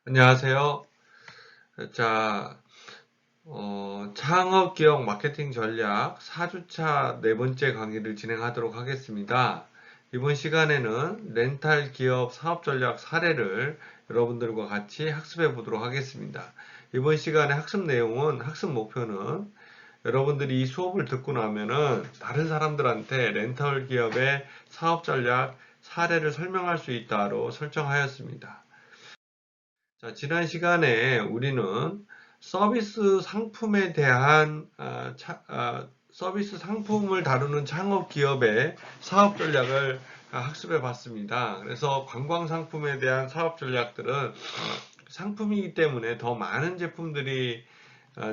안녕하세요. 자, 창업기업 마케팅 전략 4주차 네 번째 강의를 진행하도록 하겠습니다. 이번 시간에는 렌탈 기업 사업 전략 사례를 여러분들과 같이 학습해 보도록 하겠습니다. 이번 시간의 학습 내용은, 학습 목표는 여러분들이 이 수업을 듣고 나면은 다른 사람들한테 렌탈 기업의 사업 전략 사례를 설명할 수 있다로 설정하였습니다. 자, 지난 시간에 우리는 서비스 상품에 대한 서비스 상품을 다루는 창업 기업의 사업 전략을 학습해 봤습니다. 그래서 관광 상품에 대한 사업 전략들은 상품이기 때문에 더 많은 제품들이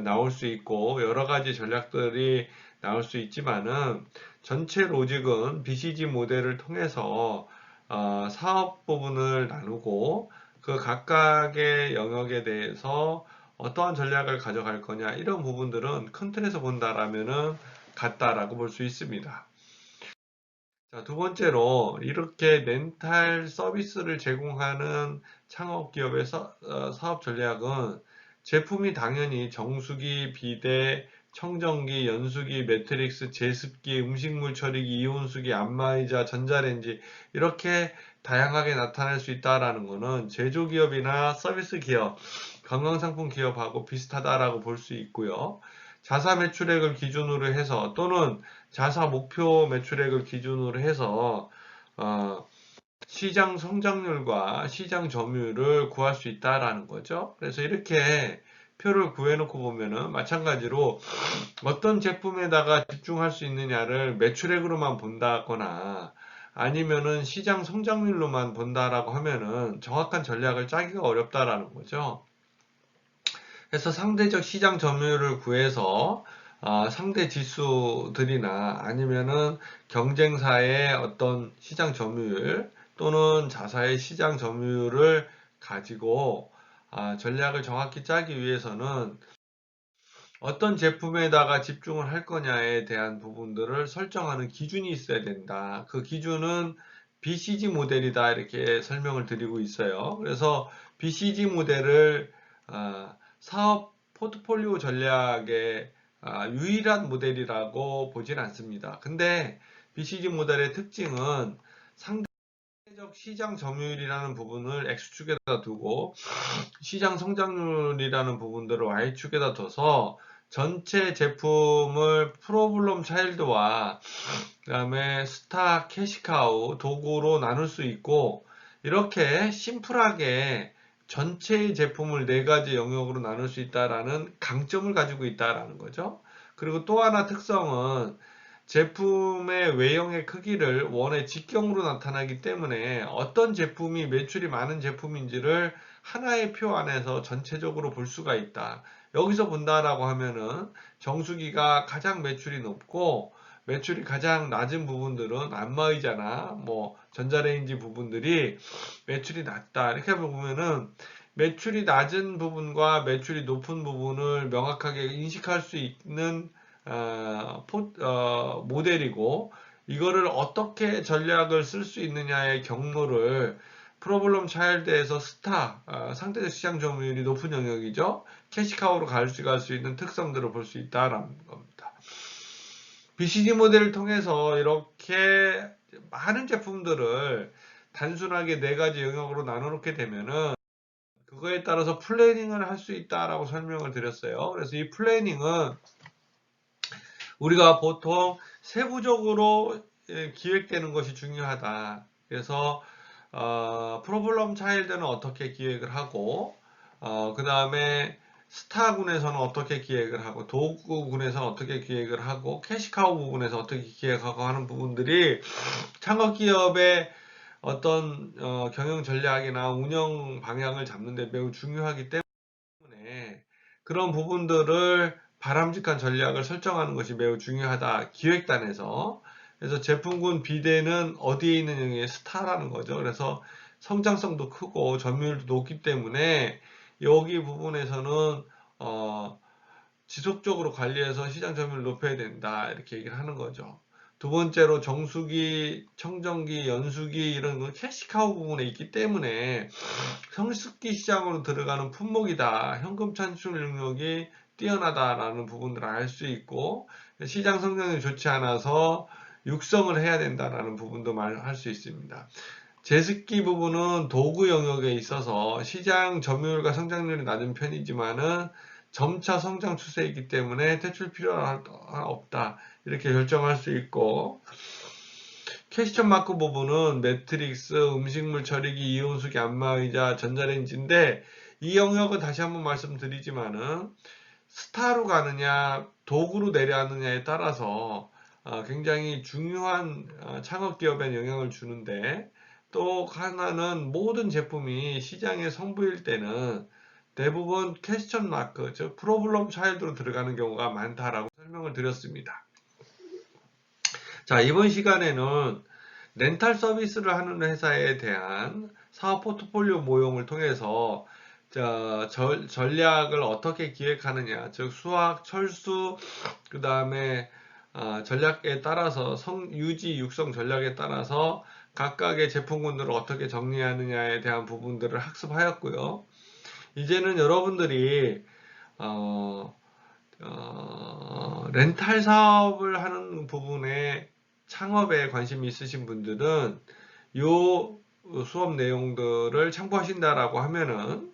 나올 수 있고 여러 가지 전략들이 나올 수 있지만은 전체 로직은 BCG 모델을 통해서 사업 부분을 나누고 그 각각의 영역에 대해서 어떠한 전략을 가져갈 거냐 이런 부분들은 큰 틀에서 본다라면은 같다라고 볼 수 있습니다. 자, 두 번째로 이렇게 렌탈 서비스를 제공하는 창업 기업의 사업 전략은 제품이 당연히 정수기, 비데, 청정기, 연수기, 매트릭스, 제습기, 음식물 처리기, 이온수기, 안마의자, 전자레인지 이렇게 다양하게 나타날 수 있다라는 것은 제조기업이나 서비스 기업, 관광상품 기업하고 비슷하다라고 볼 수 있고요. 자사 매출액을 기준으로 해서 또는 자사 목표 매출액을 기준으로 해서 어, 시장 성장률과 시장 점유율을 구할 수 있다라는 거죠. 그래서 이렇게 표를 구해놓고 보면은 마찬가지로 어떤 제품에다가 집중할 수 있느냐를 매출액으로만 본다거나 아니면은 시장 성장률로만 본다라고 하면은 정확한 전략을 짜기가 어렵다라는 거죠. 그래서 상대적 시장 점유율을 구해서 상대 지수들이나 아니면은 경쟁사의 어떤 시장 점유율 또는 자사의 시장 점유율을 가지고 전략을 정확히 짜기 위해서는 어떤 제품에다가 집중을 할 거냐에 대한 부분들을 설정하는 기준이 있어야 된다. 그 기준은 BCG 모델이다 이렇게 설명을 드리고 있어요. 그래서 BCG 모델을 사업 포트폴리오 전략의 유일한 모델이라고 보진 않습니다. 근데 BCG 모델의 특징은 상대적 시장 점유율이라는 부분을 X축에다 두고 시장 성장률이라는 부분들을 Y축에다 둬서 전체 제품을 프로블럼 차일드와 그다음에 스타, 캐시카우, 도구로 나눌 수 있고 이렇게 심플하게 전체의 제품을 네 가지 영역으로 나눌 수 있다라는 강점을 가지고 있다라는 거죠. 그리고 또 하나 특성은 제품의 외형의 크기를 원의 직경으로 나타나기 때문에 어떤 제품이 매출이 많은 제품인지를 하나의 표 안에서 전체적으로 볼 수가 있다. 여기서 본다라고 하면은 정수기가 가장 매출이 높고 매출이 가장 낮은 부분들은 안마의자나 뭐 전자레인지 부분들이 매출이 낮다. 이렇게 보면은 매출이 낮은 부분과 매출이 높은 부분을 명확하게 인식할 수 있는 모델이고 이거를 어떻게 전략을 쓸 수 있느냐의 경로를 프로블럼 차일드에서 스타, 상대적 시장 점유율이 높은 영역이죠. 캐시카우로 가져갈 수 있는 특성들을 볼 수 있다라는 겁니다. BCG 모델을 통해서 이렇게 많은 제품들을 단순하게 네 가지 영역으로 나눠놓게 되면은 그거에 따라서 플래닝을 할 수 있다라고 설명을 드렸어요. 그래서 이 플래닝은 우리가 보통 세부적으로 기획되는 것이 중요하다. 그래서 프로블럼 차일드는 어떻게 기획을 하고 그 다음에 스타군에서는 어떻게 기획을 하고 도구군에서는 어떻게 기획을 하고 캐시카우 부분에서 어떻게 기획하고 하는 부분들이 창업기업의 어떤 경영 전략이나 운영 방향을 잡는 데 매우 중요하기 때문에 그런 부분들을 바람직한 전략을 설정하는 것이 매우 중요하다. 기획단에서. 그래서 제품군 비대는 어디에 있는 영역의 스타라는 거죠. 그래서 성장성도 크고 점유율도 높기 때문에 여기 부분에서는 지속적으로 관리해서 시장 점유율을 높여야 된다. 이렇게 얘기를 하는 거죠. 두 번째로 정수기, 청정기, 연수기 이런 거 캐시카우 부분에 있기 때문에 성숙기 시장으로 들어가는 품목이다. 현금 찬출 능력이 뛰어나다라는 부분들을 알 수 있고 시장 성장률이 좋지 않아서 육성을 해야 된다라는 부분도 말할 수 있습니다. 제습기 부분은 도구 영역에 있어서 시장 점유율과 성장률이 낮은 편이지만은 점차 성장 추세이기 때문에 퇴출 필요가 없다. 이렇게 결정할 수 있고 퀘스천 마크 부분은 매트릭스, 음식물 처리기, 이온수기, 안마의자, 전자레인지인데 이 영역은 다시 한번 말씀드리지만은 스타로 가느냐 도구로 내려가느냐에 따라서 굉장히 중요한 창업 기업에 영향을 주는데 또 하나는 모든 제품이 시장에 선보일 때는 대부분 퀘스천 마크, 즉 프로블럼 차일드로 들어가는 경우가 많다라고 설명을 드렸습니다. 자, 이번 시간에는 렌탈 서비스를 하는 회사에 대한 사업 포트폴리오 모형을 통해서 전략을 어떻게 기획하느냐, 즉 수학, 철수, 그 다음에 전략에 따라서 유지, 육성 전략에 따라서 각각의 제품군들을 어떻게 정리하느냐에 대한 부분들을 학습하였고요. 이제는 여러분들이 렌탈 사업을 하는 부분에 창업에 관심이 있으신 분들은 이 수업 내용들을 참고하신다라고 하면은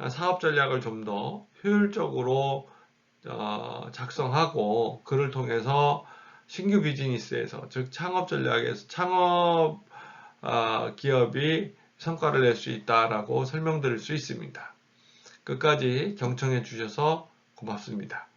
사업 전략을 좀 더 효율적으로 작성하고 그를 통해서 신규 비즈니스에서 즉 창업 전략에서 창업 기업이 성과를 낼 수 있다라고 설명드릴 수 있습니다. 끝까지 경청해 주셔서 고맙습니다.